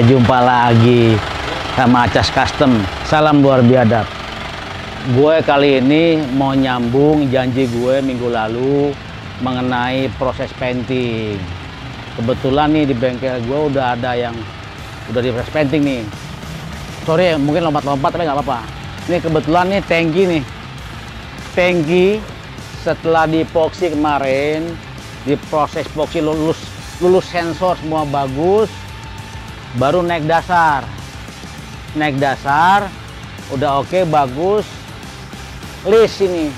Jumpa lagi sama Acas Custom. Salam luar biadab. Gue kali ini mau nyambung janji gue minggu lalu mengenai proses painting. Kebetulan nih di bengkel gue udah ada yang udah di proses painting nih. Sorry mungkin lompat-lompat tapi nggak apa-apa. Ini kebetulan nih tangki setelah di epoxy kemarin, di proses epoxy lulus sensor semua bagus, baru naik dasar udah oke, bagus, list ini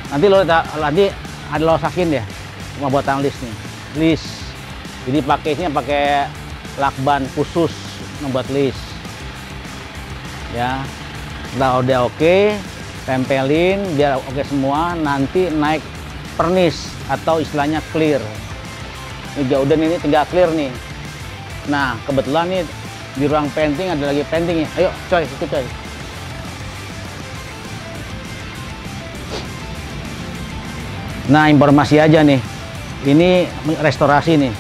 nanti ada lo sakin ya pembuatan list nih, list jadi pakai lakban khusus membuat list ya. Udah oke, tempelin biar oke semua, nanti naik pernis atau istilahnya clear. Ini udah ini tinggal clear nih. Nah kebetulan nih di ruang painting ada lagi painting nih. Ayo coy, ikut coy. Nah informasi aja nih, ini restorasi nih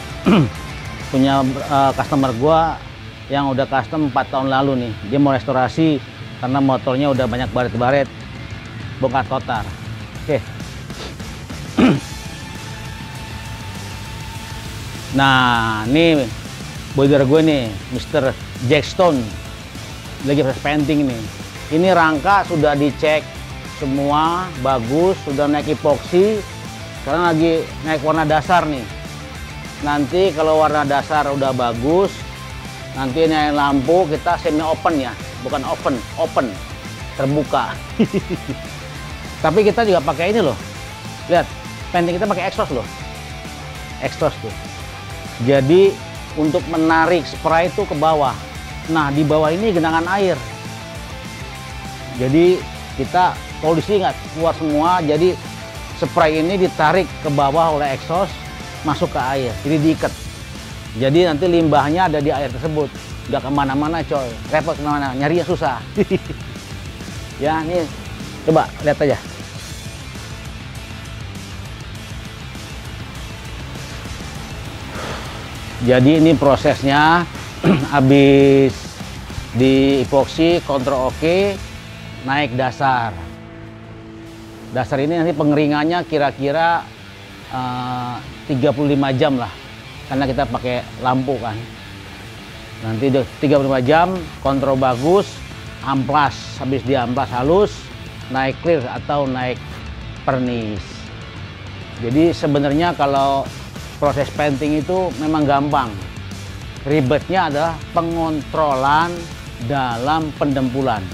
punya customer gua yang udah custom 4 tahun lalu nih. Dia mau restorasi karena motornya udah banyak baret-baret, bongkar kotar. Oke. Nah ini boiler gue nih, Mr. Jackstone lagi proses painting nih. Ini rangka sudah dicek semua bagus, sudah naik epoxy, sekarang lagi naik warna dasar nih. Nanti kalau warna dasar udah bagus, nanti naik lampu kita semi open ya, bukan open terbuka. Tapi kita juga pakai ini loh, lihat painting kita pakai exhaust loh, exhaust tuh. Jadi untuk menarik spray itu ke bawah. Nah di bawah ini genangan air. Jadi kita polisi nggak keluar semua. Jadi spray ini ditarik ke bawah oleh exhaust, masuk ke air. Jadi diikat. Jadi nanti limbahnya ada di air tersebut. Nggak kemana-mana coy. Repot kemana-mana. Nyarinya susah. Ya ini coba lihat aja. Jadi ini prosesnya habis di epoxy, kontrol oke, naik dasar. Dasar ini nanti pengeringannya kira-kira 35 jam lah, karena kita pakai lampu kan. Nanti 35 jam, kontrol bagus, amplas, habis di amplas halus, naik clear atau naik pernis. Jadi sebenarnya kalau proses painting itu memang gampang. Ribetnya adalah pengontrolan dalam pendempulan.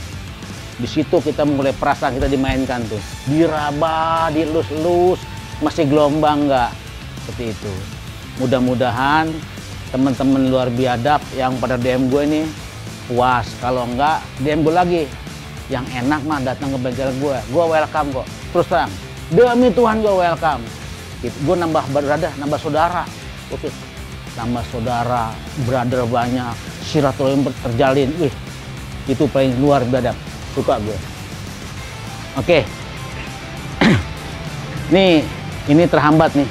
Di situ kita mulai perasaan kita dimainkan tuh. Diraba, dilus-lus, masih gelombang nggak? Seperti itu. Mudah-mudahan teman-teman luar biadab yang pada DM gue ini puas. Kalau enggak, DM gue lagi. Yang enak mah datang ke bengkel gue. Gue welcome kok. Terus terang, demi Tuhan gue welcome. Gue nambah brother, nambah saudara. Oke, nambah saudara, brother banyak, silaturahim terjalin. Wih, itu paling luar biadab, suka gue. Oke. Nih ini terhambat nih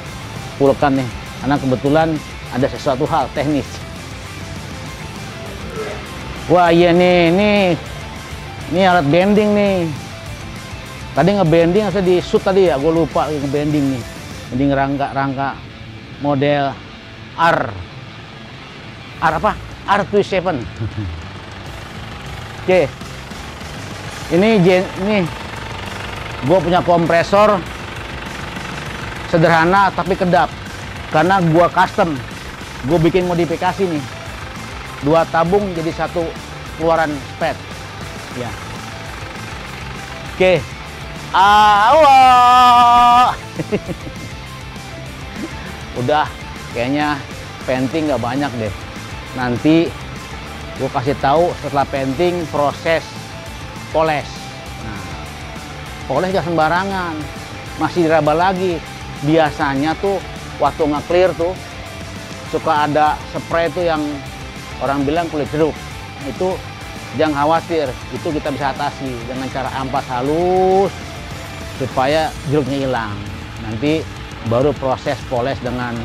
pulkan nih, karena kebetulan ada sesuatu hal teknis. Wah iya nih, ini alat bending nih. Tadi ngebending harusnya di shoot tadi ya, gue lupa ngebending nih. Jadi rangka model R27. Oke. Ini gue punya kompresor sederhana tapi kedap karena gue custom. Gue bikin modifikasi nih. 2 tabung jadi 1 keluaran spet. Ya. Oke. Awal. Udah kayaknya painting nggak banyak deh. Nanti gue kasih tahu setelah painting proses poles. Nah, poles gak sembarangan, masih diraba lagi. Biasanya tuh waktu nge-clear tuh suka ada spray tuh yang orang bilang kulit jeruk. Itu jangan khawatir, itu kita bisa atasi dengan cara ampas halus supaya jeruknya hilang. Nanti baru proses poles dengan,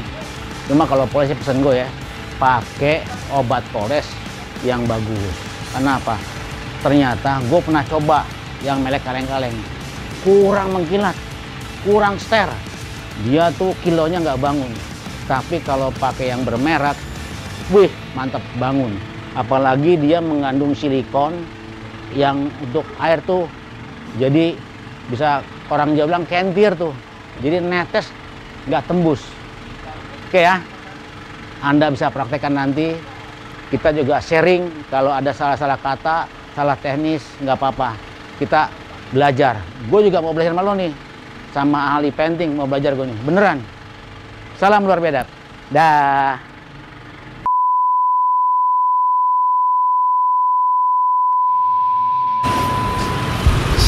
cuma kalau polesnya pesen gue ya, pakai obat poles yang bagus. Kenapa? Ternyata gue pernah coba yang melek kaleng-kaleng, kurang mengkilat, kurang ster. Dia tuh kilonya nggak bangun. Tapi kalau pakai yang bermerek, wih mantep bangun. Apalagi dia mengandung silikon yang untuk air tuh, jadi bisa orang Jawa bilang kentir tuh. Jadi netes nggak tembus. Oke ya, Anda bisa praktekkan nanti. Kita juga sharing kalau ada salah-salah kata, salah teknis, nggak apa-apa. Kita belajar. Gue juga mau belajar sama lo nih. Sama ahli painting mau belajar gue nih. Beneran. Salam luar biadab. Dah.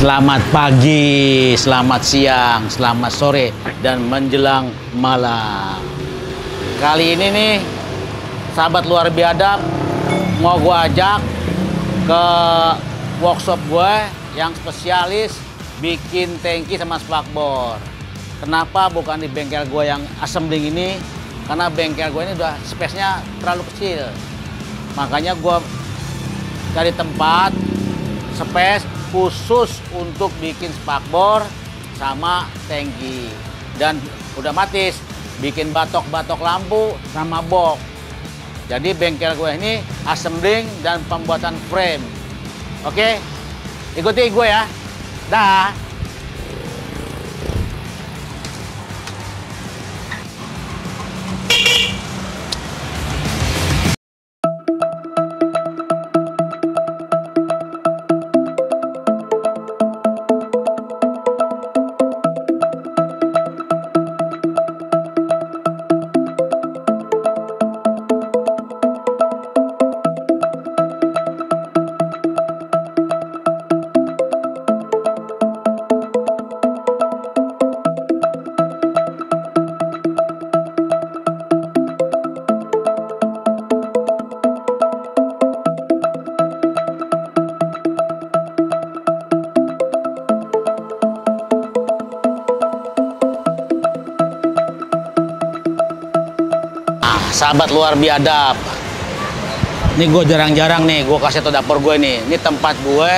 Selamat pagi, selamat siang, selamat sore, dan menjelang malam. Kali ini nih, sahabat luar biadab, mau gue ajak ke workshop gue yang spesialis bikin tangki sama spakbor. Kenapa bukan di bengkel gue yang assembling ini? Karena bengkel gue ini udah space-nya terlalu kecil. Makanya gue cari tempat space khusus untuk bikin spakbor sama tangki. Dan udah matis bikin batok-batok lampu sama box. Jadi bengkel gue ini assembling dan pembuatan frame. Oke, ikuti gue ya. Dah. Sahabat luar biadab, ini gue jarang-jarang nih gue kasih tau dapur gue nih. Ini tempat gue,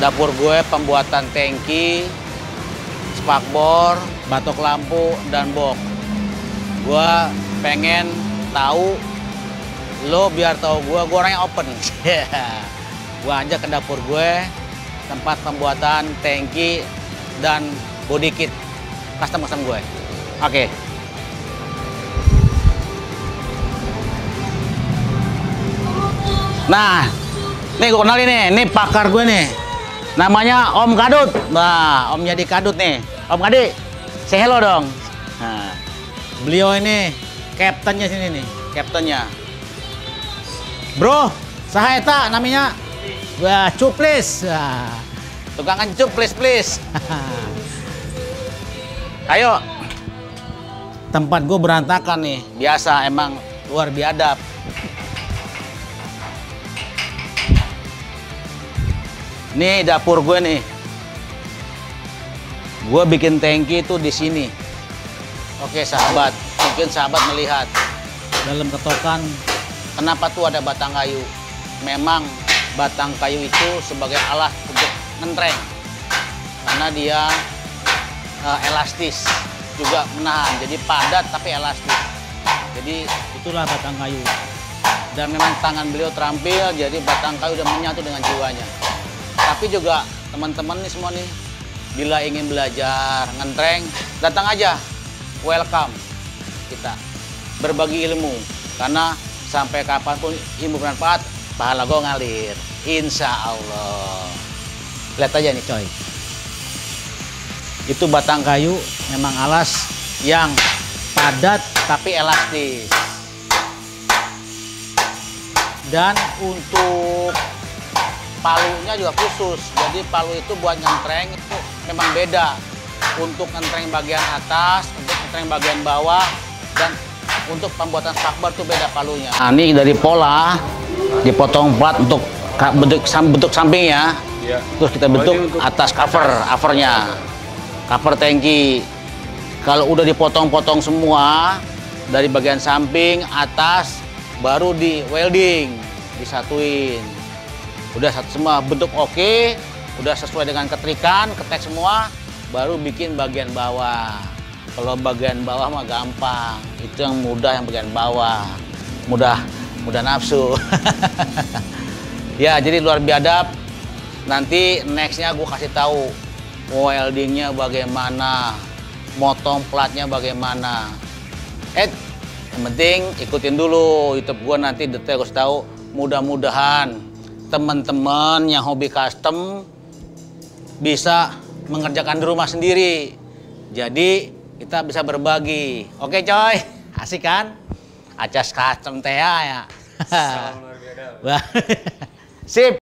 dapur gue pembuatan tangki, spakbor, batok lampu, dan box. Gue pengen tahu lo, biar tahu gue orangnya open. Gue ajak ke dapur gue, tempat pembuatan tangki dan body kit custom gue. Oke. Nah, nih gue kenalin nih, ini pakar gue nih. Namanya Om Kadut. Nah, Om jadi Kadut nih. Om Kadut, say hello dong. Nah, beliau ini kaptennya sini nih, kaptennya. Bro, sahaeta namanya. Wah, cuplis. Wah, tukangan cuplis, please. Ayo. Tempat gue berantakan nih, biasa emang luar biadab. Nih dapur gue nih. Gue bikin tangki itu di sini. Oke sahabat, mungkin sahabat melihat dalam ketokan kenapa tuh ada batang kayu. Memang batang kayu itu sebagai alat untuk ngentreng. Karena dia elastis, juga menahan. Jadi padat tapi elastis. Jadi itulah batang kayu. Dan memang tangan beliau terampil, jadi batang kayu udah menyatu dengan jiwanya. Tapi juga teman-teman nih semua nih, bila ingin belajar ngentreng, datang aja, welcome kita berbagi ilmu. Karena sampai kapanpun ilmu bermanfaat, pahala gue ngalir, insya Allah. Lihat aja nih coy, itu batang kayu memang alas yang padat tapi elastis. Dan untuk palunya juga khusus, jadi palu itu buat ngentreng itu memang beda. Untuk ngentreng bagian atas, untuk ngentreng bagian bawah, dan untuk pembuatan spakbor itu beda palunya. Nah, ini dari pola dipotong plat untuk bentuk sampingnya, ya. Terus kita bentuk atas covernya, cover tangki. Kalau udah dipotong-potong semua, dari bagian samping, atas, baru di welding, disatuin. Udah satu semua, bentuk oke, udah sesuai dengan ketrikan, ketek semua, baru bikin bagian bawah. Kalau bagian bawah mah gampang, itu yang mudah, yang bagian bawah. Mudah nafsu. Ya, jadi luar biadab. Nanti nextnya gue kasih tahu weldingnya bagaimana, motong platnya bagaimana. Yang penting ikutin dulu YouTube gue, nanti detail gue tahu. Mudah-mudahan teman-teman yang hobi custom bisa mengerjakan di rumah sendiri. Jadi kita bisa berbagi. Oke coy, asik kan? Acas custom teh ya. Sip.